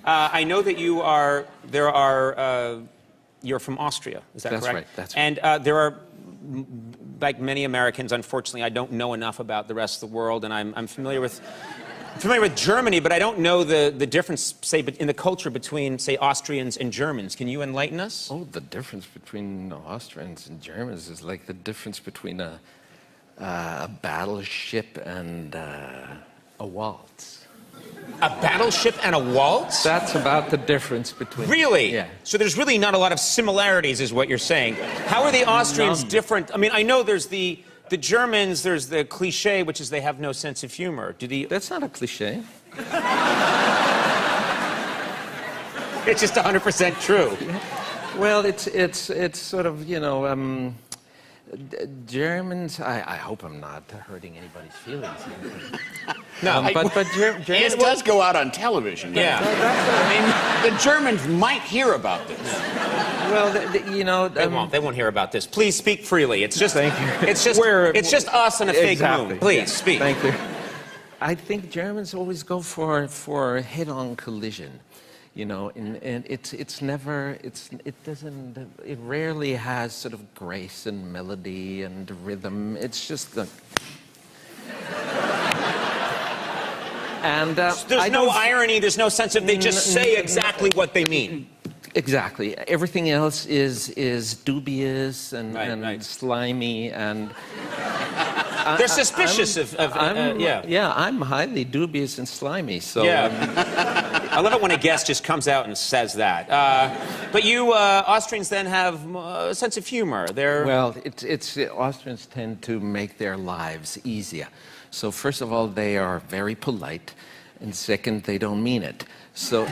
I know that you're from Austria, is that correct? That's right, that's right. And there are, like many Americans, unfortunately, I don't know enough about the rest of the world, and I'm familiar with Germany, but I don't know the difference, say, in the culture between, say, Austrians and Germans. Can you enlighten us? Oh, the difference between Austrians and Germans is like the difference between a battleship and a waltz. A battleship and a waltz? That's about the difference between... Really? Yeah. So there's really not a lot of similarities, is what you're saying. How are the Austrians different? I mean, I know there's the Germans, there's the cliché, which is they have no sense of humor. That's not a cliché. It's just 100% true. Well, it's sort of, you know, Germans, I hope I'm not hurting anybody's feelings here. No, but Germans... It does go out on television. Yeah. I mean, the Germans might hear about this. Well, you know... They won't hear about this. Please speak freely. It's just... Thank you. It's just us and a fake moon. Please, speak. Thank you. I think Germans always go for a head-on collision. You know, and it rarely has sort of grace and melody and rhythm. It's just the... And there's no irony, there's no sense of, they just say exactly what they mean. Exactly. Everything else is dubious and right. slimy and... They're suspicious Yeah, I'm highly dubious and slimy, so... Yeah. I love it when a guest just comes out and says that. But you Austrians then have a sense of humor. Well, Austrians tend to make their lives easier. So first of all, they are very polite, and second, they don't mean it. So...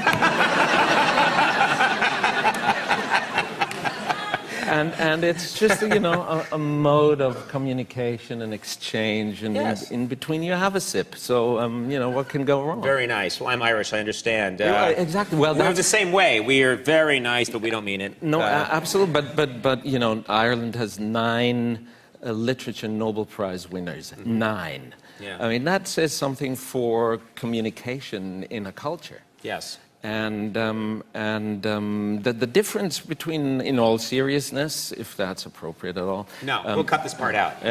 And it's just, you know, a mode of communication and exchange, and yes. in between you have a sip. So, you know, what can go wrong? Very nice. Well, I'm Irish, I understand. Exactly. Well, we're the same way. We are very nice, but we don't mean it. No, absolutely. But you know, Ireland has 9 Literature Nobel Prize winners. 9. Yeah. I mean, that says something for communication in a culture. Yes. And the difference between, in all seriousness, if that's appropriate at all... No, we'll cut this part out.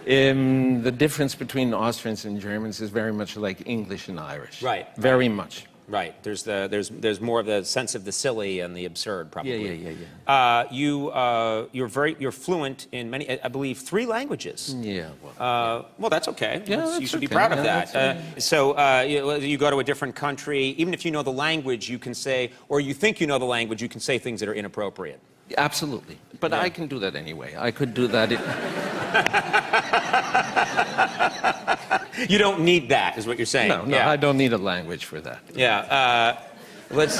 The difference between Austrians and Germans is very much like English and Irish. Right. Very much. Right. There's more of the sense of the silly and the absurd, probably. Yeah. You're fluent in many, I believe, 3 languages. Yeah. Well, well, that's okay. Yeah, you should be okay. proud of Yeah, that. So you go to a different country, even if you know the language, you can say, or you think you know the language, you can say things that are inappropriate. Absolutely. But I can do that anyway. I could do that. You don't need that, is what you're saying. No, yeah. I don't need a language for that. Yeah. Let's...